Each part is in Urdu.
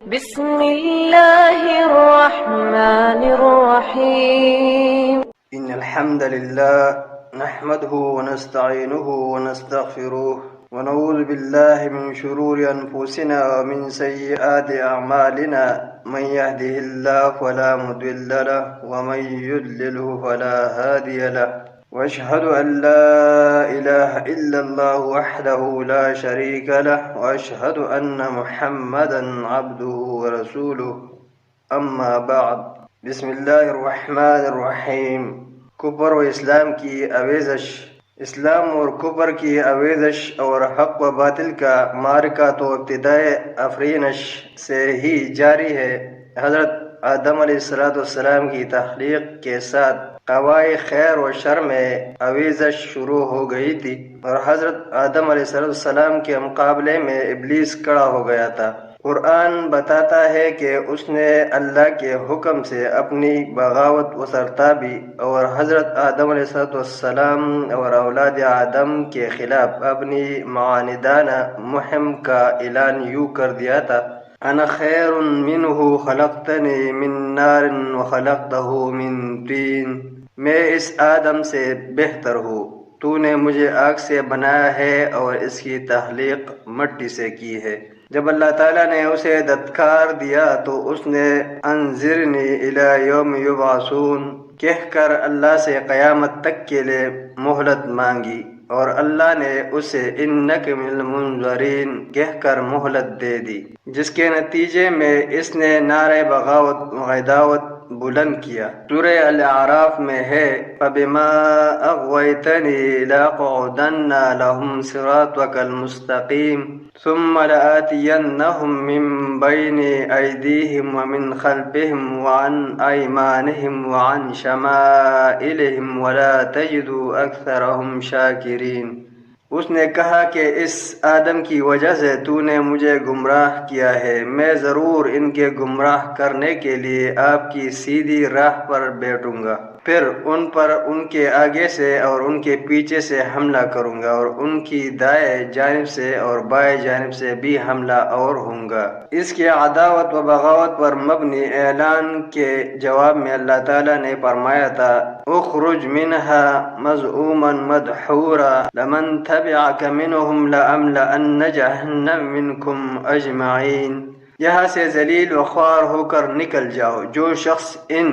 بسم الله الرحمن الرحيم. إن الحمد لله نحمده ونستعينه ونستغفره ونعوذ بالله من شرور أنفسنا ومن سيئات أعمالنا. من يهده الله فلا مضل له ومن يضلله فلا هادي له، وأشهد أن لا إله إلا الله وحده لا شريك له، وأشهد أن محمدا عبده ورسوله. أما بعد، بسم اللہ الرحمن الرحیم. کفر و اسلام کی آویزش. اسلام اور کفر کی آویزش اور حق و باطل کا معرکہ تو ابتدائے افرینش سے ہی جاری ہے. حضرت آدم علیہ السلام کی تخلیق کے ساتھ قواعد خیر و شر میں آویزش شروع ہو گئی تھی، اور حضرت آدم علیہ السلام کے مقابلے میں ابلیس کھڑا ہو گیا تھا. قرآن بتاتا ہے کہ اس نے اللہ کے حکم سے اپنی بغاوت و سرتابی اور حضرت آدم علیہ السلام اور اولاد آدم کے خلاف اپنی معاندانہ مہم کا اعلان یوں کر دیا تھا: انا خیر منہ خلقتنی من نار وخلقتہ من طین. میں اس آدم سے بہتر ہوں، تو نے مجھے آگ سے بنایا ہے اور اس کی تخلیق مٹی سے کی ہے. جب اللہ تعالیٰ نے اسے دھتکار دیا تو اس نے انظرنی الی یوم یبعثون کہہ کر اللہ سے قیامت تک کے لیے مہلت مانگی، اور اللہ نے اسے انک من المنظرین کہہ کر مہلت دے دی، جس کے نتیجے میں اس نے نعرہ بغاوت و عداوت بلند کیا. سورہ الاعراف میں ہے: فبما اغویتنی لاقعدن لهم صراطک المستقیم ثم لآتینہم من بین ایدیہم ومن خلفہم وعن ایمانہم وعن شمائلہم ولا تجد اکثرہم شاکرین. اس نے کہا کہ اس آدم کی وجہ سے تو نے مجھے گمراہ کیا ہے، میں ضرور ان کے گمراہ کرنے کے لیے آپ کی سیدھی راہ پر بیٹھوں گا، پھر ان پر ان کے آگے سے اور ان کے پیچھے سے حملہ کروں گا، اور ان کی دائیں جانب سے اور بائیں جانب سے بھی حملہ اور ہوں گا. اس کے عداوت و بغاوت پر مبنی اعلان کے جواب میں اللہ تعالیٰ نے فرمایا تھا: اخرج منہا مذءوما مدحورا لمن تبعک منہم لأملأن جہنم منکم اجمعین. یہاں سے ذلیل و خوار ہو کر نکل جاؤ، جو شخص ان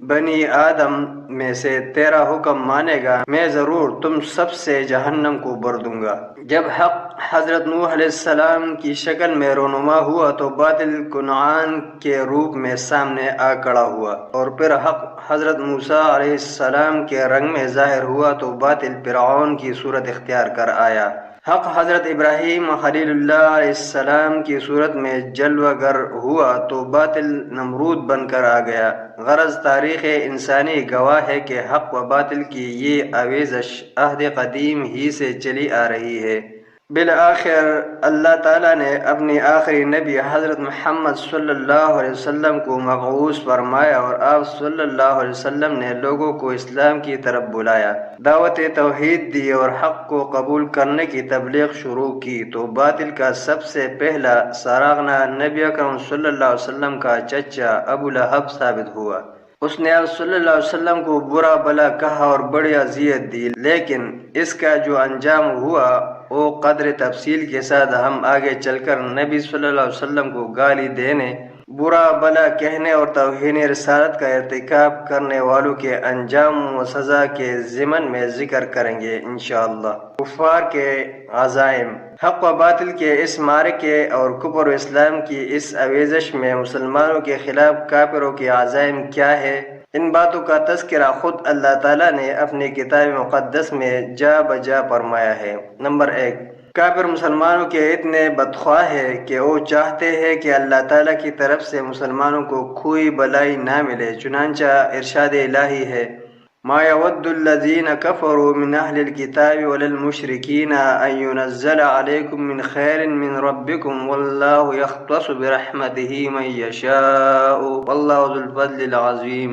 بنی آدم میں سے تیرا حکم مانے گا میں ضرور تم سب سے جہنم کو بھر دوں گا. جب حق حضرت نوح علیہ السلام کی شکل میں رونما ہوا تو باطل کنعان کے روپ میں سامنے آ کھڑا ہوا، اور پھر حق حضرت موسیٰ علیہ السلام کے رنگ میں ظاہر ہوا تو باطل فرعون کی صورت اختیار کر آیا. حق حضرت ابراہیم خلیل اللہ علیہ السلام کی صورت میں جلوہ گر ہوا تو باطل نمرود بن کر آ گیا. غرض تاریخ انسانی گواہ ہے کہ حق و باطل کی یہ آویزش عہد قدیم ہی سے چلی آ رہی ہے. بالآخر اللہ تعالیٰ نے اپنی آخری نبی حضرت محمد صلی اللہ علیہ وسلم کو مبعوث فرمایا، اور آپ صلی اللہ علیہ وسلم نے لوگوں کو اسلام کی طرف بلایا، دعوت توحید دی اور حق کو قبول کرنے کی تبلیغ شروع کی. تو باطل کا سب سے پہلا سراغنا نبی اکرم صلی اللہ علیہ وسلم کا چچا ابو لہب ثابت ہوا. اس نے آپ صلی اللہ علیہ وسلم کو برا بلا کہا اور بڑی اذیت دی، لیکن اس کا جو انجام ہوا وہ قدر تفصیل کے ساتھ ہم آگے چل کر نبی صلی اللہ علیہ وسلم کو گالی دینے، برا بلا کہنے اور توہین رسالت کا ارتکاب کرنے والوں کے انجام و سزا کے ضمن میں ذکر کریں گے انشاءاللہ. کفار کے عزائم. حق و باطل کے اس معرکے اور کفر و اسلام کی اس آویزش میں مسلمانوں کے خلاف کافروں کے عزائم کیا ہے؟ ان باتوں کا تذکرہ خود اللہ تعالیٰ نے اپنی کتاب مقدس میں جا بجا فرمایا ہے. نمبر 1، کافر مسلمانوں کے اتنے بدخواہ ہے کہ وہ چاہتے ہیں کہ اللہ تعالیٰ کی طرف سے مسلمانوں کو کوئی بلائی نہ ملے. چنانچہ ارشاد الہی ہے: ما يود الذين كفروا من أهل الكتاب ولا المشركين أن ينزل عليكم من خير من ربكم والله يختص برحمته من يشاء والله ذو الفضل العظيم.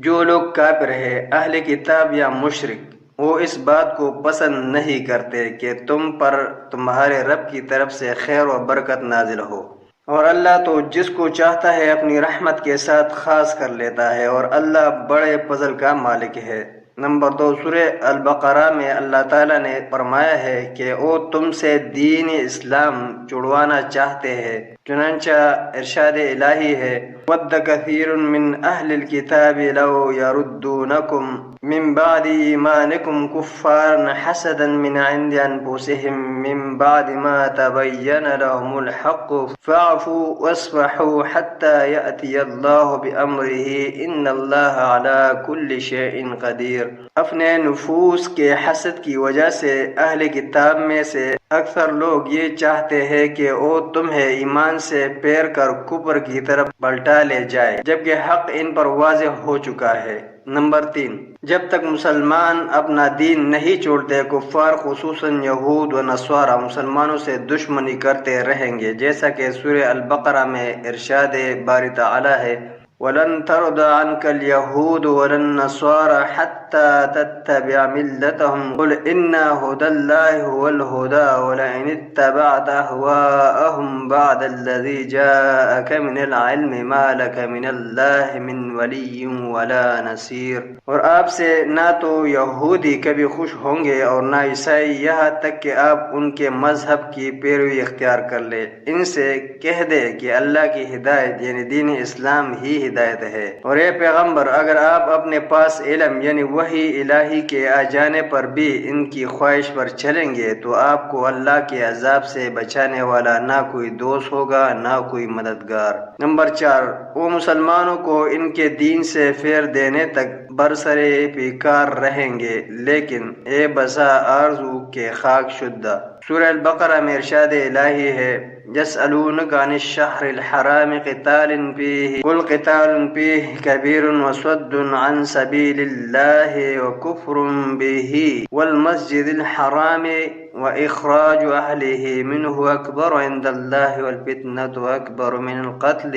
جو لوگ کافر ہیں، اہل کتاب یا مشرک، وہ اس بات کو پسند نہیں کرتے کہ تم پر تمہارے رب کی طرف سے خیر و برکت نازل ہو، اور اللہ تو جس کو چاہتا ہے اپنی رحمت کے ساتھ خاص کر لیتا ہے، اور اللہ بڑے فضل کا مالک ہے۔ نمبر 2، سورہ البقرہ میں اللہ تعالیٰ نے فرمایا ہے کہ وہ تم سے دین اسلام چھڑوانا چاہتے ہیں، چنانچہ ارشاد الہی ہے وَدَّ كَثِيرٌ مِّنْ أَهْلِ الْكِتَابِ لَوْ يَرُدُّونَكُمْ من بعد ایمانکم کفارا حسدا من عند انفسهم من بعد ما تبین لهم الحق فاعفوا واصفحوا حتى یأتی اللہ بامرہ ان اللہ علی کل شیء قدیر۔ اپنے نفوس کے حسد کی وجہ سے اہل کتاب میں سے اکثر لوگ یہ چاہتے ہیں کہ وہ تمہیں ایمان سے پھیر کر کفر کی طرف پلٹا لے جائے، جبکہ حق ان پر واضح ہو چکا ہے۔ نمبر 3، جب تک مسلمان اپنا دین نہیں چھوڑتے، کفار خصوصاً یہود و نصارہ مسلمانوں سے دشمنی کرتے رہیں گے، جیسا کہ سورہ البقرہ میں ارشاد باری تعالی ہے وَلَن تَرْضَ عَنْكَ الْيَهُودُ وَلَا النَّصَارَى حَتَّى تَتَّبِعَ مِلَّتَهُمْ قُلْ إِنَّ هُدَى اللَّهِ هُوَ الْهُدَى وَلَئِنِ اتَّبَعْتَ أَهْوَاءَهُمْ بَعْدَ الَّذِي جَاءَكَ مِنَ الْعِلْمِ مَا لَكَ مِنَ اللَّهِ مِنْ وَلِيٍّ وَلَا نَصِيرٍ۔ اور آپ سے نہ تو یہودی کبھی خوش ہوں گے اور نہ عیسائی، یہاں تک کہ آپ ان کے مذہب کی پیروی اختیار کر لیں۔ ان سے کہہ دے کہ اللہ کی ہدایت یعنی دین اسلام ہی ہدایت ہے، اور اے پیغمبر اگر آپ اپنے پاس علم یعنی وحی الہی کے آ جانے پر بھی ان کی خواہش پر چلیں گے تو آپ کو اللہ کے عذاب سے بچانے والا نہ کوئی دوست ہوگا نہ کوئی مددگار۔ نمبر 4، وہ مسلمانوں کو ان کے دین سے پھیر دینے تک برسرے بیکار رہیں گے، لیکن اے بسا آرزو کے خاک شدہ۔ سورہ البقرہ میں ارشاد الہی ہے يسألونك عن الشهر الحرام قتال فيه قل قتال فيه كبير وصد عن سبيل الله وكفر به والمسجد الحرام وإخراج أهله منه أكبر عند الله والفتنة أكبر من القتل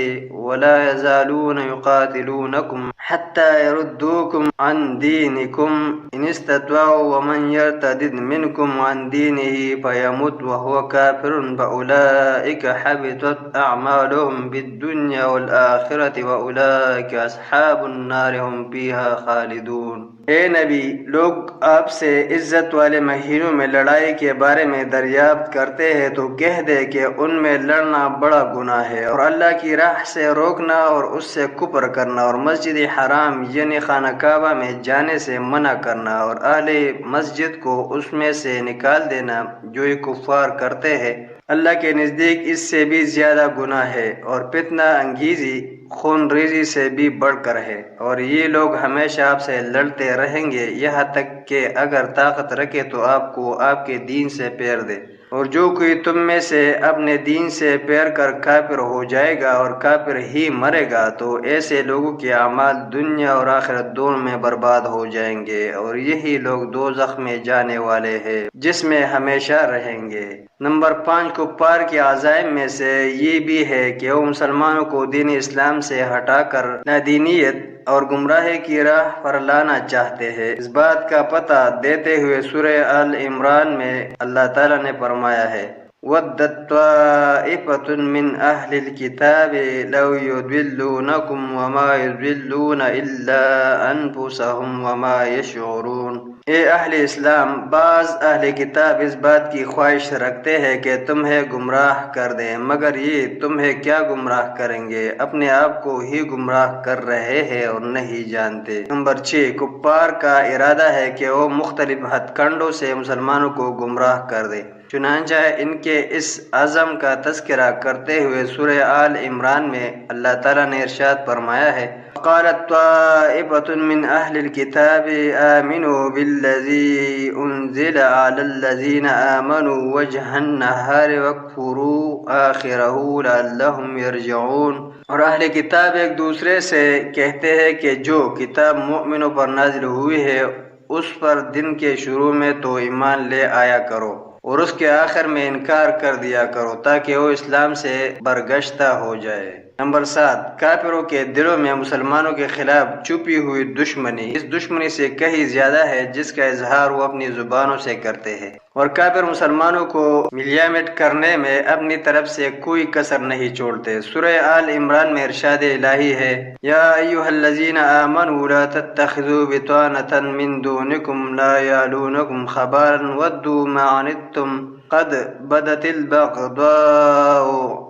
ولا يزالون يقاتلونكم حتى يردوكم عن دينكم إن استطاعوا ومن يرتد منكم عن دينه فيمت وهو كافر فأولئك حبطت أعمالهم بالدنيا والآخرة وأولئك أصحاب النار هم فيها خالدون۔ اے نبی، لوگ آپ سے عزت والے مہینوں میں لڑائی کے بارے میں دریافت کرتے ہیں تو کہہ دے کہ ان میں لڑنا بڑا گناہ ہے، اور اللہ کی راہ سے روکنا اور اس سے کفر کرنا، اور مسجد حرام یعنی خانہ کعبہ میں جانے سے منع کرنا، اور اہل مسجد کو اس میں سے نکال دینا جو یہ کفار کرتے ہیں، اللہ کے نزدیک اس سے بھی زیادہ گناہ ہے، اور فتنہ انگیزی خون ریزی سے بھی بڑھ کر ہے، اور یہ لوگ ہمیشہ آپ سے لڑتے رہیں گے یہاں تک کہ اگر طاقت رکھے تو آپ کو آپ کے دین سے پھیر دے۔ اور جو کوئی تم میں سے اپنے دین سے پھیر کر کافر ہو جائے گا اور کافر ہی مرے گا تو ایسے لوگوں کے اعمال دنیا اور آخرت دونوں میں برباد ہو جائیں گے، اور یہی لوگ دوزخ میں جانے والے ہیں جس میں ہمیشہ رہیں گے۔ نمبر 5، کفار کے عزائم میں سے یہ بھی ہے کہ وہ مسلمانوں کو دین اسلام سے ہٹا کر نادینیت اور گمراہی کی راہ پر لانا چاہتے ہیں۔ اس بات کا پتہ دیتے ہوئے سورہ آل عمران میں اللہ تعالیٰ نے فرمایا ہے وَدَّت طَّائِفَةٌ مِّنْ أَهْلِ الْكِتَابِ لَوْ يُضِلُّونَكُمْ وَمَا يُضِلُّونَ إِلَّا أَنفُسَهُمْ وَمَا يَشْعُرُونَ۔ اے اہل اسلام، بعض اہل کتاب اس بات کی خواہش رکھتے ہیں کہ تمہیں گمراہ کر دیں، مگر یہ تمہیں کیا گمراہ کریں گے، اپنے آپ کو ہی گمراہ کر رہے ہیں اور نہیں جانتے۔ نمبر 6، کفار کا ارادہ ہے کہ وہ مختلف ہتھ کنڈوں سے مسلمانوں کو گمراہ کر دے، چنانچہ ان کے اس عزم کا تذکرہ کرتے ہوئے سورہ آل عمران میں اللہ تعالیٰ نے ارشاد فرمایا ہے قالت طائفة من أهل الكتاب آمنوا بالذي أنزل على الذين آمنوا وجه النهار واكفروا آخره لعلهم يرجعون۔ اور اہل کتاب ایک دوسرے سے کہتے ہیں کہ جو کتاب مؤمنوں پر نازل ہوئی ہے اس پر دن کے شروع میں تو ایمان لے آیا کرو، اور اس کے آخر میں انکار کر دیا کرو تاکہ وہ اسلام سے برگشتہ ہو جائے۔ نمبر 7، کافروں کے دلوں میں مسلمانوں کے خلاف چھپی ہوئی دشمنی اس دشمنی سے کہیں زیادہ ہے جس کا اظہار وہ اپنی زبانوں سے کرتے ہیں، اور کافر مسلمانوں کو ملیامت کرنے میں اپنی طرف سے کوئی کسر نہیں چھوڑتے۔ سورہ آل عمران میں ارشاد الہی ہے، یا ایھا الذین آمنوا لا تتخذوا بطانة من دونکم لا یعلونکم خبالا ودوا ما عنتم قد بدت البغضاء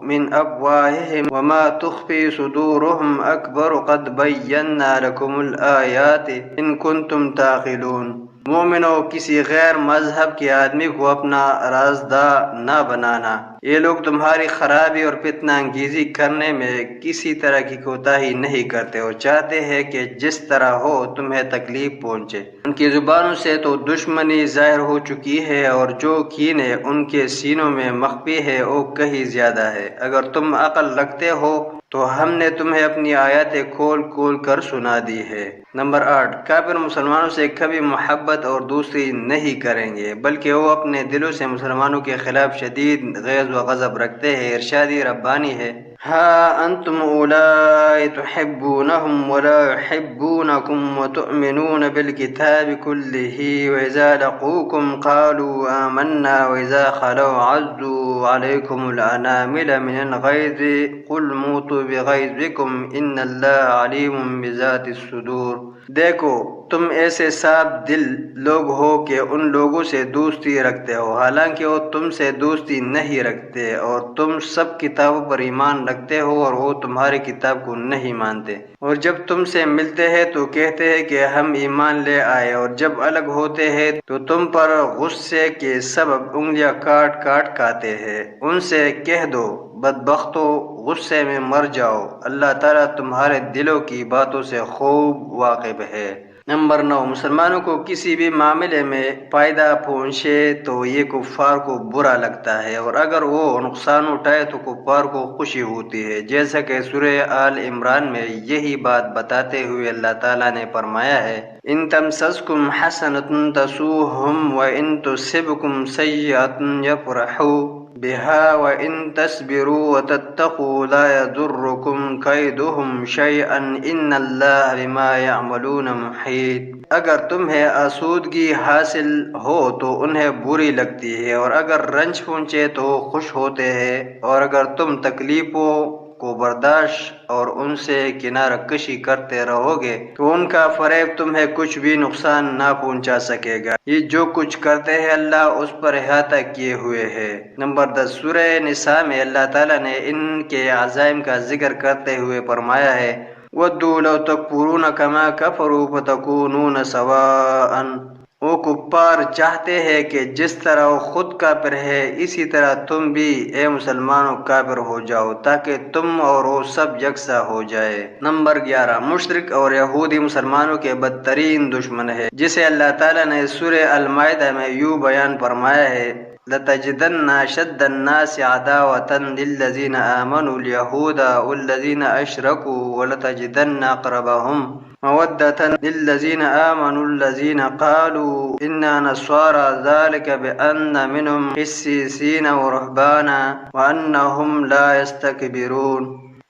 من افواہہم وما تخفی صدورہم اکبر قد بینا لکم الآیات ان کنتم تعقلون۔ مومنوں، کسی غیر مذہب کے آدمی کو اپنا رازدار نہ بنانا۔ یہ لوگ تمہاری خرابی اور فتنہ انگیزی کرنے میں کسی طرح کی کوتاہی نہیں کرتے اور چاہتے ہیں کہ جس طرح ہو تمہیں تکلیف پہنچے۔ ان کی زبانوں سے تو دشمنی ظاہر ہو چکی ہے اور جو کینے ان کے سینوں میں مخفی ہے وہ کہیں زیادہ ہے۔ اگر تم عقل رکھتے ہو تو ہم نے تمہیں اپنی آیاتیں کھول کھول کر سنا دی ہے۔ نمبر 8، کافر مسلمانوں سے کبھی محبت اور دوستی نہیں کریں گے بلکہ وہ اپنے دلوں سے مسلمانوں کے خلاف شدید غیظ و غضب رکھتے ہیں۔ ارشادی ربانی ہے، ہا انتم اولائی تحبونہم ولا یحبونکم وتؤمنون بالکتاب کلہ وإذا لقوکم قالوا آمنا وإذا خلوا عضوا علیکم الانامل من الغیظ قل موتوا بغیظکم ان اللہ علیم بذات الصدور۔ دیکھو، تم ایسے صاف دل لوگ ہو کہ ان لوگوں سے دوستی رکھتے ہو حالانکہ وہ تم سے دوستی نہیں رکھتے، اور تم سب کتابوں پر ایمان رکھتے ہو اور وہ تمہاری کتاب کو نہیں مانتے، اور جب تم سے ملتے ہیں تو کہتے ہیں کہ ہم ایمان لے آئے، اور جب الگ ہوتے ہیں تو تم پر غصے کے سبب انگلیاں کاٹ کاٹ کھاتے ہیں۔ ان سے کہہ دو، بدبختو، غصے میں مر جاؤ، اللہ تعالیٰ تمہارے دلوں کی باتوں سے خوب واقف ہے۔ نمبر 9، مسلمانوں کو کسی بھی معاملے میں فائدہ پہنچے تو یہ کفار کو برا لگتا ہے، اور اگر وہ نقصان اٹھائے تو کفار کو خوشی ہوتی ہے، جیسا کہ سورہ آل عمران میں یہی بات بتاتے ہوئے اللہ تعالیٰ نے فرمایا ہے، ان تمسسکم حسنۃ تسؤہم وان تصبکم سیئۃ یفرحوا بها وان تصبروا وتتقوا لا يضركم كيدهم شيئا ان اللہ بما يعملون محیط۔ اگر تمہیں آسودگی حاصل ہو تو انہیں بری لگتی ہے، اور اگر رنج پہنچے تو خوش ہوتے ہیں، اور اگر تم تکلیفوں کو برداشت اور ان سے کنارہ کشی کرتے رہو گے تو ان کا فریب تمہیں کچھ بھی نقصان نہ پہنچا سکے گا۔ یہ جو کچھ کرتے ہیں اللہ اس پر احاطہ کیے ہوئے ہے۔ نمبر 10، سورہ نساء میں اللہ تعالیٰ نے ان کے عزائم کا ذکر کرتے ہوئے فرمایا ہے، وَدُّوا لَوْ تَكْفُرُونَ كَمَا كَفَرُوا فَتَكُونُونَ سَوَاءً۔ وہ کفار چاہتے ہیں کہ جس طرح وہ خود کافر ہے اسی طرح تم بھی اے مسلمانوں کافر ہو جاؤ تاکہ تم اور وہ سب یکساں ہو جائے۔ نمبر 11، مشرک اور یہودی مسلمانوں کے بدترین دشمن ہے، جسے اللہ تعالیٰ نے سورہ المائدہ میں یوں بیان فرمایا ہے، لَتَجِدَنَّ أَشَدَّ النَّاسِ عَدَاوَةً لِلَّذِينَ آمَنُوا الْيَهُودَ وَالَّذِينَ أَشْرَكُوا وَلَتَجِدَنَّ أَقْرَبَهُمْ مَوَدَّةً لِلَّذِينَ آمَنُوا الَّذِينَ قَالُوا إِنَّا نَصَارَى ذَلِكَ بِأَنَّ مِنْهُمْ قِسِّيسِينَ وَرُهْبَانًا وَأَنَّهُمْ لَا يَسْتَكْبِرُونَ۔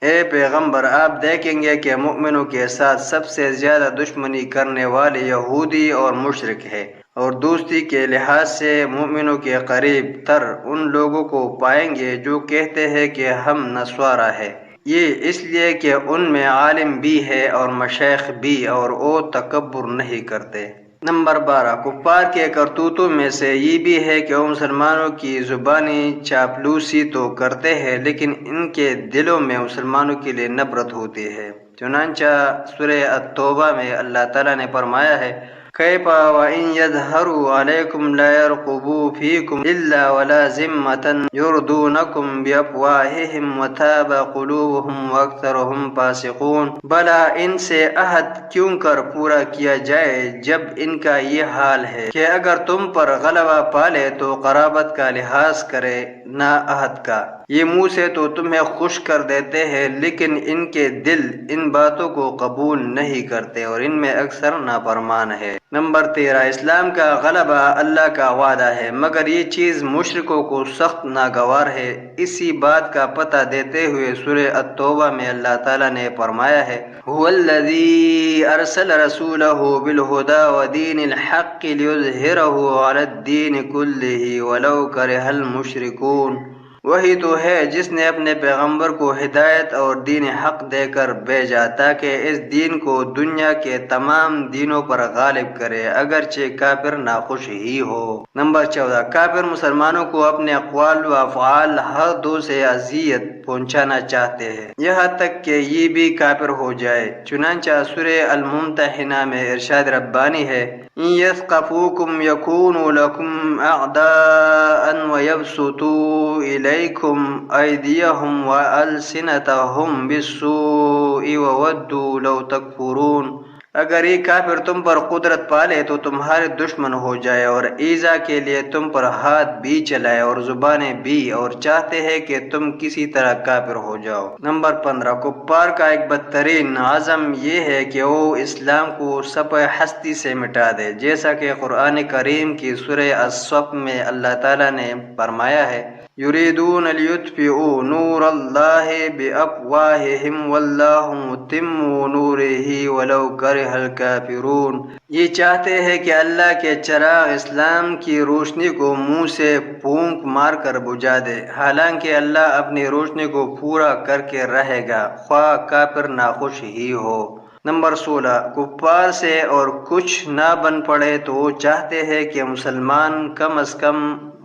اے پیغمبر، آپ دیکھیں گے کہ مؤمنوں کے ساتھ سب سے زیادہ دشمنی کرنے والے یہودی اور مشرک ہیں، اور دوستی کے لحاظ سے مومنوں کے قریب تر ان لوگوں کو پائیں گے جو کہتے ہیں کہ ہم نصارہ ہیں، یہ اس لیے کہ ان میں عالم بھی ہے اور مشائخ بھی، اور وہ تکبر نہیں کرتے۔ نمبر 12، کفار کے کرتوتوں میں سے یہ بھی ہے کہ وہ مسلمانوں کی زبانی چاپلوسی تو کرتے ہیں لیکن ان کے دلوں میں مسلمانوں کے لیے نفرت ہوتی ہے۔ چنانچہ سورہ التوبہ میں اللہ تعالیٰ نے فرمایا ہے، کیف وَإِن يَظْهَرُوا عَلَيْكُمْ لَا يَرْقُبُوا فِيكُمْ إِلَّا وَلَا ذِمَّةً يُرْضُونَكُمْ بِأَفْوَاهِهِمْ وَتَابَ قُلُوبُهُمْ وَأَكْثَرُهُمْ فَاسِقُونَ۔ بھلا ان سے عہد کیوں کر پورا کیا جائے جب ان کا یہ حال ہے کہ اگر تم پر غلبہ پالے تو قرابت کا لحاظ کرے نہ عہد کا، یہ منہ سے تو تمہیں خوش کر دیتے ہیں لیکن ان کے دل ان باتوں کو قبول نہیں کرتے اور ان میں اکثر نافرمان ہے۔ نمبر 13، اسلام کا غلبہ اللہ کا وعدہ ہے مگر یہ چیز مشرکوں کو سخت ناگوار ہے۔ اسی بات کا پتہ دیتے ہوئے سورہ التوبہ میں اللہ تعالیٰ نے فرمایا ہے، هو الذی ارسل رسولہ بالہدی ودین الحق لیظہرہ علی الدین کلہ ولو کرہ المشرکون۔ وہی تو ہے جس نے اپنے پیغمبر کو ہدایت اور دین حق دے کر بھیجا تاکہ اس دین کو دنیا کے تمام دینوں پر غالب کرے اگرچہ کافر ناخوش ہی ہو۔ نمبر 14، کافر مسلمانوں کو اپنے اقوال و افعال ہر دو سے اذیت پہنچانا چاہتے ہیں یہاں تک کہ یہ بھی کافر ہو جائے۔ چنانچہ سورہ الممتحنہ میں ارشاد ربانی ہے، ان یثقفوکم یکونوا لکم اعداء ویبسطوا الیکم ایدیہم والسنتہم بالسوء وودوا لو تکفرون۔ اگر یہ کافر تم پر قدرت پالے تو تمہارے دشمن ہو جائے اور ایذا کے لیے تم پر ہاتھ بھی چلائے اور زبانیں بھی، اور چاہتے ہیں کہ تم کسی طرح کافر ہو جاؤ۔ نمبر 15، کفار کا ایک بدترین عزم یہ ہے کہ وہ اسلام کو صفحہ ہستی سے مٹا دے، جیسا کہ قرآن کریم کی سورہ الصف میں اللہ تعالیٰ نے فرمایا ہے، یریدون لیطفئوا نور اللہ بافواہہم واللہ متم نورہ ولو کرہ الکافرون۔ یہ چاہتے ہیں کہ اللہ کے چراغ اسلام کی روشنی کو منہ سے پھونک مار کر بجھا دے، حالانکہ اللہ اپنی روشنی کو پورا کر کے رہے گا خواہ کافر ناخوش ہی ہو۔ نمبر 16، کفار سے اور کچھ نہ بن پڑے تو وہ چاہتے ہیں کہ مسلمان کم از کم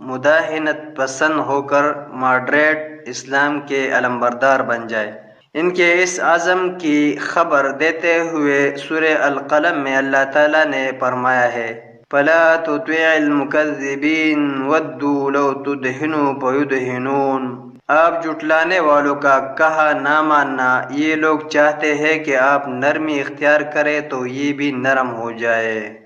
مداہنت پسند ہو کر ماڈریٹ اسلام کے علمبردار بن جائے۔ ان کے اس عزم کی خبر دیتے ہوئے سورہ القلم میں اللہ تعالیٰ نے فرمایا ہے، فَلَا تُطِعِ الْمُكَذِّبِينَ وَدُّوا لَوْ تُدْهِنُ فَيُدْهِنُونَ۔ آپ جھٹلانے والوں کا کہا نہ ماننا، یہ لوگ چاہتے ہیں کہ آپ نرمی اختیار کریں تو یہ بھی نرم ہو جائے۔